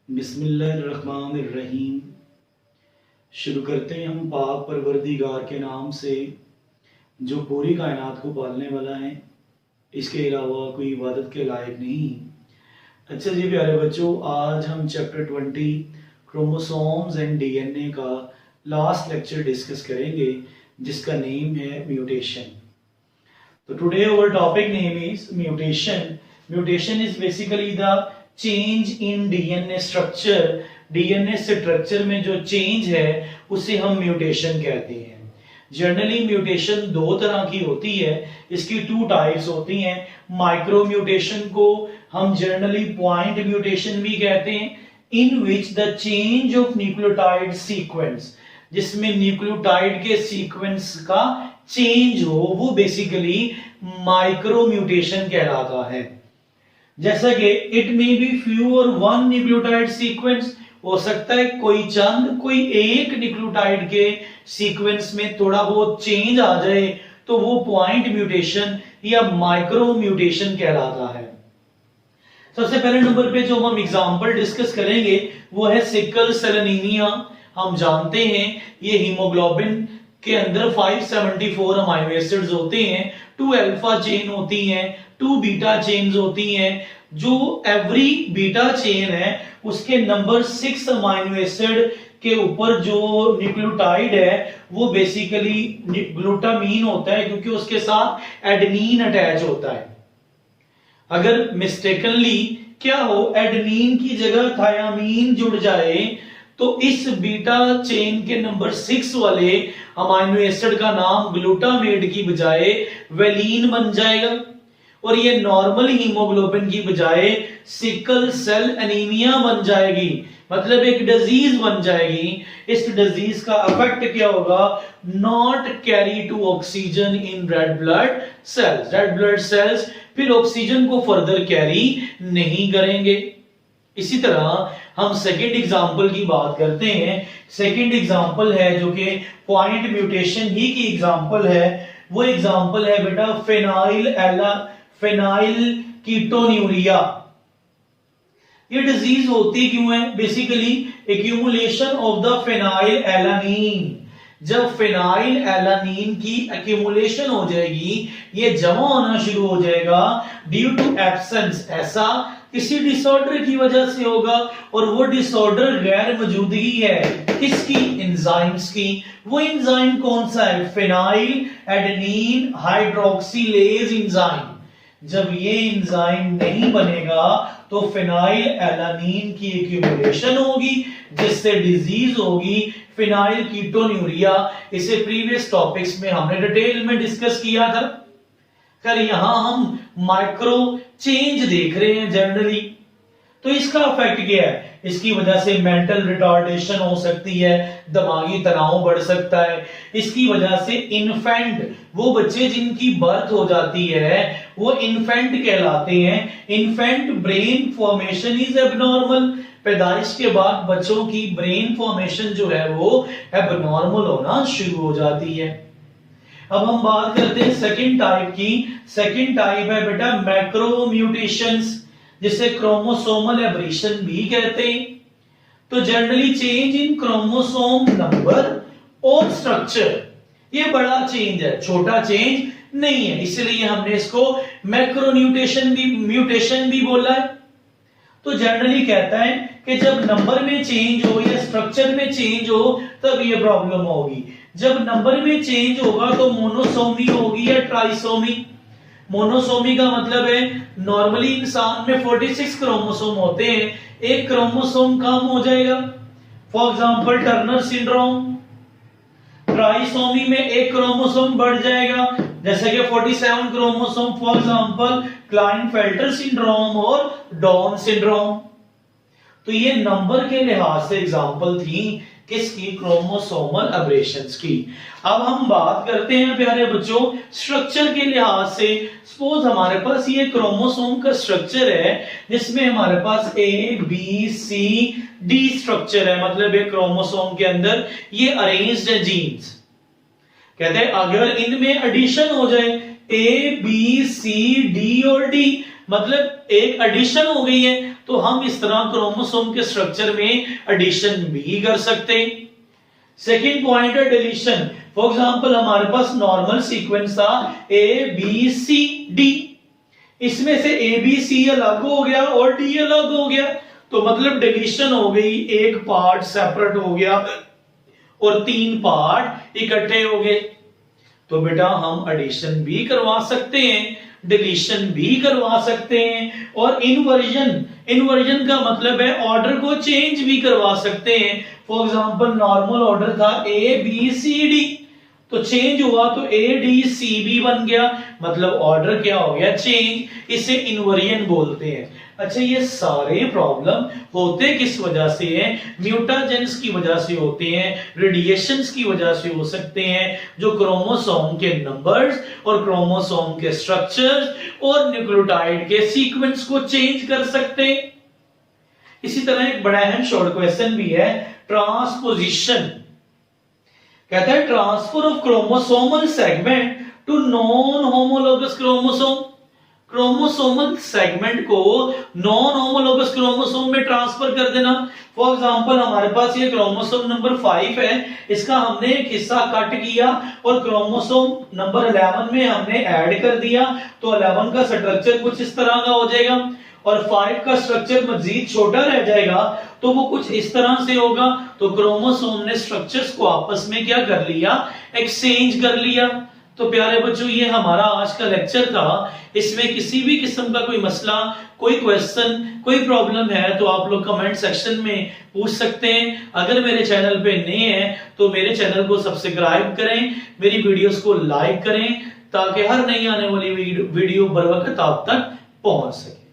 बिस्मिल्लाहिर्रहमानिर्रहीम। शुरू करते हैं हम पाक परवरदिगार के नाम से जो पूरी कायनात को पालने वाला है, इसके अलावा कोई इबादत के लायक नहीं। अच्छा जी प्यारे बच्चों, आज हम चैप्टर 20 क्रोमोसोम्स एंड डीएनए का लास्ट लेक्चर डिस्कस करेंगे जिसका नेम है म्यूटेशन। तो today our topic name is mutation. Mutation is basically the change in DNA structure. DNA structure में जो चेंज है उसे हम म्यूटेशन कहते हैं। जनरली म्यूटेशन दो तरह की होती है, इसकी टू टाइप्स होती हैं। माइक्रो म्यूटेशन को हम जनरली पॉइंट म्यूटेशन भी कहते हैं, in which the change of nucleotide sequence, जिसमें न्यूक्लियोटाइड के सीक्वेंस का चेंज हो, वो बेसिकली माइक्रो म्यूटेशन कहलाता है। जैसा कि इट मे बी फ्यू और वन न्यूक्लियोटाइड सीक्वेंस, हो सकता है कोई चंद कोई एक न्यूक्लियोटाइड के सीक्वेंस में थोड़ा बहुत चेंज आ जाए, तो वो पॉइंट म्यूटेशन या माइक्रो म्यूटेशन कहलाता है। सबसे पहले नंबर पे जो हम एग्जांपल डिस्कस करेंगे वो है सिकल सेल एनीमिया। हम जानते हैं ये हीमोग्लोबिन के अंदर 574 अमीनो एसिड्स होते हैं, 2 अल्फा चेन होती हैं, 2 बीटा चेन्स होती हैं। जो एवरी बीटा चेन है उसके नंबर 6 अमीनो एसिड के ऊपर जो न्यूक्लियोटाइड है वो बेसिकली ग्लूटामीन होता है, क्योंकि उसके साथ एडेनिन अटैच होता है। अगर मिस्टेकनली क्या हो, एडेनिन की जगह थायामीन जुड़ जाए तो इस बीटा चेन के नंबर 6 वाले अमीनो एसिड का नाम ग्लूटामेट की बजाय वेलिन बन जाएगा, और ये नॉर्मल हीमोग्लोबिन की बजाय सिकल सेल एनीमिया बन जाएगी, मतलब एक डिजीज बन जाएगी। इस डिजीज का इफेक्ट क्या होगा? Not carry to oxygen in red blood cells. Red blood cells फिर ऑक्सीजन को फर्दर कैरी नहीं करेंगे। इसी तरह हम सेकंड एग्जांपल की बात करते हैं। सेकंड एग्जांपल है जो कि पॉइंट म्यूटेशन ही की एग्जांपल है। वो एग्जांपल है बेटा फेनाइल कीटोन्यूरिया। ये डिजीज होती क्यों है? Basically accumulation of the phenyl alanine. जब फेनाइल एलानीन की एक्यूमुलेशन हो जाएगी, ये जमा होना शुरू हो जाएगा ड्यू टू एब्सेंस, ऐसा किसी डिसऑर्डर की वजह से होगा, और वो डिसऑर्डर गैर मौजूदगी है किसकी? एंजाइम्स की। वो एंजाइम कौन सा है? Phenyl adenine hydroxylase enzyme. जब ये एंजाइम नहीं बनेगा तो फेनाइल एलानीन की एक्यूमुलेशन होगी, जिससे डिजीज होगी फेनाइल कीटोन्यूरिया। इसे प्रीवियस टॉपिक्स में हमने डिटेल में डिस्कस किया था। खैर यहां हम माइक्रो चेंज देख रहे हैं जनरली। तो इसका इफेक्ट क्या है? इसकी वजह से मेंटल रिटार्डेशन हो सकती है, दिमागी तनाव बढ़ सकता है। इसकी वजह से इन्फेंट, वो बच्चे जिनकी बर्थ हो जाती है वो इन्फेंट कहलाते हैं। Infant brain formation is abnormal. पैदाइश के बाद बच्चों की ब्रेन फॉर्मेशन जो है वो एबनॉर्मल होना शुरू हो जाती है। अब हम बात करते हैं सेकंड टाइप की। सेकंड टाइप है बेटा मैक्रो म्यूटेशंस, जिसे क्रोमोसोमल एब्रेशन भी कहते हैं। तो generally change in chromosome number और स्ट्रक्चर, ये बड़ा चेंज है, छोटा चेंज नहीं है, इसलिए हमने इसको मैक्रो म्यूटेशन भी बोला है। तो जनरली कहता है कि जब नंबर में चेंज हो या स्ट्रक्चर में चेंज हो तब ये प्रॉब्लम होगी। जब नंबर में चेंज होगा तो मोनोसोमी होगी या ट्राइसोमी। मोनोसोमी का मतलब है नॉर्मली इंसान में 46 क्रोमोसोम होते हैं, एक क्रोमोसोम कम हो जाएगा, for example Turner syndrome. Trisomy में एक क्रोमोसोम बढ़ जाएगा, जैसे कि 47 chromosome, for example Klinefelter syndrome और डाउन सिंड्रोम। तो ये नंबर के लिहाज से एग्जांपल थी किसकी? क्रोमोसोमल एब्रेशंस की। अब हम बात करते हैं प्यारे बच्चों स्ट्रक्चर के लिहाज से। सपोज हमारे पास ये क्रोमोसोम का स्ट्रक्चर है जिसमें हमारे पास A B C D structure है, मतलब एक क्रोमोसोम के अंदर ये अरेंज्ड है जीन्स। कहते हैं अगर इनमें एडिशन हो जाए ए बी सी डी और डी, मतलब एक एडिशन हो गई है, तो हम इस तरह क्रोमोसोम के स्ट्रक्चर में एडिशन भी कर सकते हैं। सेकेंड पॉइंट है डिलीशन। फॉर एग्जांपल हमारे पास नॉर्मल सीक्वेंस था ABCD, इसमें से ABC अलग हो गया और D अलग हो गया, तो मतलब डिलीशन हो गई, एक पार्ट सेपरेट हो गया और 3 पार्ट इकट्ठे हो गए। तो बेटा हम एडिशन भी करवा सकते हैं, डिलीशन भी करवा सकते हैं, और इन्वर्जन का मतलब है ऑर्डर को चेंज भी करवा सकते हैं। फॉर एग्जांपल नॉर्मल ऑर्डर था ABCD, तो चेंज हुआ तो ADCB बन गया, मतलब ऑर्डर क्या हो गया, चेंज। इसे इन्वर्जन बोलते हैं। अच्छा, ये सारे प्रॉब्लम होते किस वजह से हैं? म्यूटाजेंस की वजह से होते हैं, रेडिएशंस की वजह से हो सकते हैं, जो क्रोमोसोम के नंबर्स और क्रोमोसोम के स्ट्रक्चर्स और न्यूक्लियोटाइड के सीक्वेंस को चेंज कर सकते हैं। इसी तरह एक बड़ा अहम शॉर्ट क्वेश्चन भी है, ट्रांसपोजिशन। कहता है transfer of chromosomal segment to non homologous chromosome. Chromosomal segment को नॉन होमोलोगस क्रोमोसोम में ट्रांसफर कर देना। फॉर एग्जांपल हमारे पास ये क्रोमोसोम नंबर 5 है, इसका हमने एक हिस्सा कट किया और क्रोमोसोम नंबर 11 में हमने ऐड कर दिया, तो 11 का स्ट्रक्चर कुछ इस तरह का हो जाएगा और 5 का स्ट्रक्चर मजीद छोटा रह जाएगा, तो वो कुछ इस तरह से होगा। तो क्रोमोसोम ने स्ट्रक्चर्स को आपस में क्या कर लिया, एक्सचेंज कर लिया। तो प्यारे बच्चों, ये हमारा आज का लेक्चर था। इसमें किसी भी किस्म का कोई मसला, कोई क्वेश्चन, कोई प्रॉब्लम है तो आप लोग कमेंट सेक्शन में पूछ सकते हैं। अगर मेरे चैनल पे नए हैं तो मेरे चैनल को सब्सक्राइब करें, मेरी वीडियोस को लाइक करें, ताकि हर नई आने वाली वीडियो बर वक्त आप तक पहुंच सके।